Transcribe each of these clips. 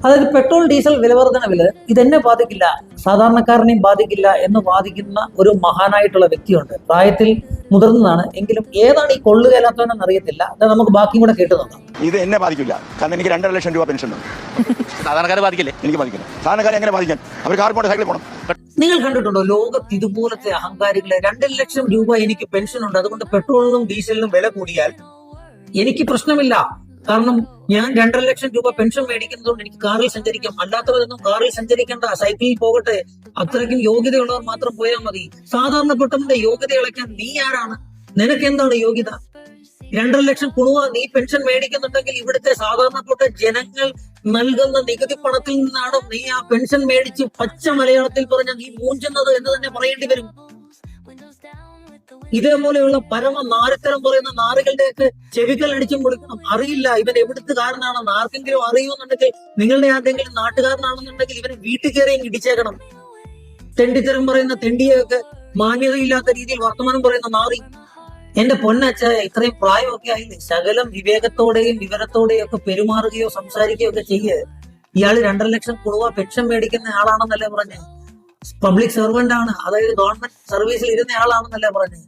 അതായത് petrol diesel വിലവർദ്ധനവില് ഇതെന്നെ ബാധിക്കില്ല, സാധാരണക്കാരനെയും ബാധിക്കില്ല എന്ന് വാദിക്കുന്ന ഒരു മഹാനായിട്ടുള്ള വ്യക്തിയുണ്ട്. പ്രായത്തിൽ മുതിർന്നതാണ്, എങ്കിലും ഏതാണ് ഈ കൊള്ളുകയല്ലാത്തവനെന്ന് അറിയത്തില്ല. അത് നമുക്ക് ബാക്കിയും കൂടെ കേട്ടു നോക്കാം. ഇത് എന്നെ ബാധിക്കില്ല, കാരണം എനിക്ക് 2.5 ലക്ഷം രൂപ പെൻഷൻ ഉണ്ട്. സാധാരണക്കാരെ ബാധിക്കില്ലേ? എനിക്ക് ബാധിക്കില്ല. സാധാരണക്കാരെ എങ്ങനെ ബാധിക്കാൻ? അവർ കാർ പോകണം, സൈക്കിൾ പോകണം. നിങ്ങൾ കണ്ടിട്ടുണ്ടോ ലോകത്ത് ഇതുപോലത്തെ അഹങ്കാരികളെ? 2 ലക്ഷം രൂപ എനിക്ക് പെൻഷൻ ഉണ്ട്, അതുകൊണ്ട് പെട്രോളിനും ഡീസലിനും വില കൂടിയാൽ എനിക്ക് പ്രശ്നമില്ല, കാരണം ഞാൻ 2.5 ലക്ഷം രൂപ പെൻഷൻ മേടിക്കുന്നതുകൊണ്ട് എനിക്ക് കാറിൽ സഞ്ചരിക്കാം. അല്ലാത്തവരൊന്നും കാറിൽ സഞ്ചരിക്കേണ്ട, സൈക്കിളിൽ പോകട്ടെ, അത്രയ്ക്കും യോഗ്യതയുള്ളവർ മാത്രം പോയാൽ മതി. സാധാരണപ്പെട്ടവന്റെ യോഗ്യത ഇളക്കാൻ നീ ആരാണ്? നിനക്ക് എന്താണ് യോഗ്യത? 2.5 ലക്ഷം കുണുവ നീ പെൻഷൻ മേടിക്കുന്നുണ്ടെങ്കിൽ ഇവിടുത്തെ സാധാരണപ്പെട്ട ജനങ്ങൾ നൽകുന്ന നികുതി പണത്തിൽ നിന്നാണ് നീ ആ പെൻഷൻ മേടിച്ച് പച്ച മലയാളത്തിൽ പറഞ്ഞ നീ മൂഞ്ചുന്നത് എന്ന് തന്നെ പറയേണ്ടി വരും. ഇതേപോലെയുള്ള പരമ നാരത്തരം പറയുന്ന നാറുകളുടെയൊക്കെ ചെവികൾ അടിച്ചും കൊടുക്കണം. അറിയില്ല ഇവൻ എവിടുത്തുകാരനാണെന്ന് ആർക്കെങ്കിലും അറിയുമെന്നുണ്ടെങ്കിൽ, നിങ്ങളുടെ ആരുടെങ്കിലും നാട്ടുകാരനാണെന്നുണ്ടെങ്കിൽ ഇവന് വീട്ടിൽ കയറിയും ഇടിച്ചേക്കണം. തെണ്ടിത്തരം പറയുന്ന തെണ്ടിയൊക്കെ, മാന്യതയില്ലാത്ത രീതിയിൽ വർത്തമാനം പറയുന്ന നാറി. എന്റെ പൊന്നച്ച, ഇത്രയും പ്രായമൊക്കെ ആയില്ലേ, ശകലം വിവേകത്തോടെയും വിവരത്തോടെയും ഒക്കെ പെരുമാറുകയോ സംസാരിക്കുകയോ ഒക്കെ ചെയ്യേ. ഇയാള് 2.5 ലക്ഷം കുറുവ പെൻഷൻ മേടിക്കുന്ന ആളാണെന്നല്ലേ പറഞ്ഞേ? പബ്ലിക് സെർവന്റ് ആണ്, അതായത് ഗവൺമെന്റ് സർവീസിൽ ഇരുന്ന ആളാണെന്നല്ലേ പറഞ്ഞേ?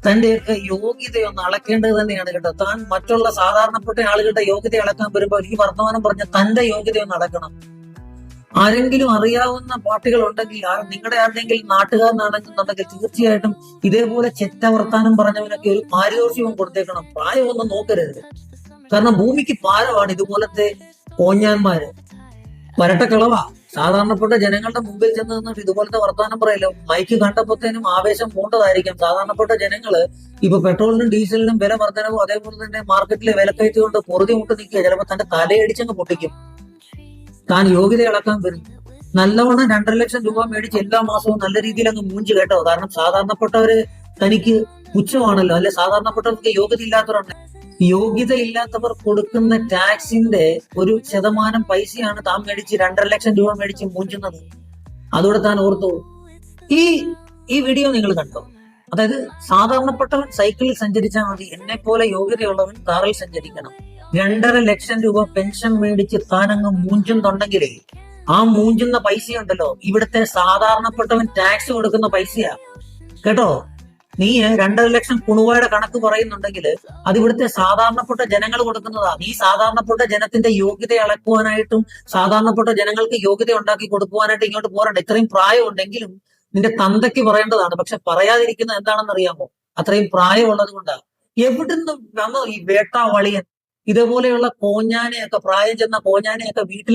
തന്റെയൊക്കെ യോഗ്യതയൊന്ന് അളക്കേണ്ടത് തന്നെയാണ് കേട്ടോ. താൻ മറ്റുള്ള സാധാരണപ്പെട്ട ആളുകളുടെ യോഗ്യത അളക്കാൻ വരുമ്പോൾ ഈ വർത്തമാനം പറഞ്ഞ തന്റെ യോഗ്യതയൊന്ന് അളക്കണം. ആരെങ്കിലും അറിയാവുന്ന പാർട്ടികൾ ഉണ്ടെങ്കിൽ, നിങ്ങളുടെ ആരുടെങ്കിലും നാട്ടുകാരനാണെന്നുണ്ടെങ്കിൽ തീർച്ചയായിട്ടും ഇതേപോലെ ചെറ്റ വർത്താനം പറഞ്ഞവനൊക്കെ ഒരു പാരിതോഷികവും കൊടുത്തേക്കണം. പ്രായമൊന്നും നോക്കരുത്, കാരണം ഭൂമിക്ക് ഭാരമാണ് ഇതുപോലത്തെ കോഞ്ഞാന്മാര്. വരട്ടക്കളവാ. സാധാരണപ്പെട്ട ജനങ്ങളുടെ മുമ്പിൽ ചെന്ന് നിന്നിട്ട് ഇതുപോലത്തെ വർത്തമാനം പറയല്ലോ. മൈക്ക് കണ്ടപ്പോഴത്തേനും ആവേശം പൂണ്ടതായിരിക്കാം. സാധാരണപ്പെട്ട ജനങ്ങള് ഇപ്പൊ പെട്രോളിനും ഡീസലിനും വില വർധനവും അതേപോലെ തന്നെ മാർക്കറ്റിലെ വിലക്കയറ്റി കൊണ്ട് പൊറുതി മുട്ട് നിൽക്കുക. ചിലപ്പോ തന്റെ തലയടിച്ചങ്ങ് പൊട്ടിക്കും. താൻ യോഗ്യത ഇളക്കാൻ വരും. നല്ലവണ്ണം 2.5 ലക്ഷം രൂപ മേടിച്ച് എല്ലാ മാസവും നല്ല രീതിയിൽ അങ്ങ് മൂഞ്ചി കേട്ടോ. കാരണം സാധാരണപ്പെട്ടവര് തനിക്ക് പുച്ഛമാണല്ലോ, അല്ലെ? സാധാരണപ്പെട്ടവർക്ക് യോഗ്യത ഇല്ലാത്തവരുണ്ട്. യോഗ്യത ഇല്ലാത്തവർ കൊടുക്കുന്ന ടാക്സിന്റെ ഒരു ശതമാനം പൈസയാണ് താൻ മേടിച്ച് 2.5 ലക്ഷം രൂപ മേടിച്ച് മൂഞ്ചുന്നത്. അതോടെ താൻ ഓർത്തു. ഈ വീഡിയോ നിങ്ങൾ കണ്ടോ? അതായത് സാധാരണപ്പെട്ടവൻ സൈക്കിളിൽ സഞ്ചരിച്ചാൽ മതി, എന്നെ പോലെ യോഗ്യതയുള്ളവൻ കാറിൽ സഞ്ചരിക്കണം. 2.5 ലക്ഷം രൂപ പെൻഷൻ മേടിച്ച് താനങ്ങ് മൂഞ്ചുന്നുണ്ടെങ്കിലേ, ആ മൂഞ്ചുന്ന പൈസയുണ്ടല്ലോ ഇവിടുത്തെ സാധാരണപ്പെട്ടവൻ ടാക്സ് കൊടുക്കുന്ന പൈസയാ കേട്ടോ. നീ 2.5 ലക്ഷം കുണുവയുടെ കണക്ക് പറയുന്നുണ്ടെങ്കിൽ അത് ഇവിടുത്തെ സാധാരണപ്പെട്ട ജനങ്ങൾ കൊടുക്കുന്നതാ. നീ സാധാരണപ്പെട്ട ജനത്തിന്റെ യോഗ്യത അളക്കുവാനായിട്ടും സാധാരണപ്പെട്ട ജനങ്ങൾക്ക് യോഗ്യത ഉണ്ടാക്കി കൊടുക്കുവാനായിട്ട് ഇങ്ങോട്ട് പോരണ്ട. ഇത്രയും പ്രായം ഉണ്ടെങ്കിലും നിന്റെ തന്തയ്ക്ക് പറയേണ്ടതാണ്. പക്ഷെ പറയാതിരിക്കുന്നത് എന്താണെന്ന് അറിയാമോ? അത്രയും പ്രായമുള്ളത് കൊണ്ടാ. എവിടുന്ന് വന്നോ ഈ വേട്ടാവളിയൻ? ഇതേപോലെയുള്ള കോഞ്ഞാനെയൊക്കെ, പ്രായം ചെന്ന കോഞ്ഞാനെയൊക്കെ വീട്ടിലും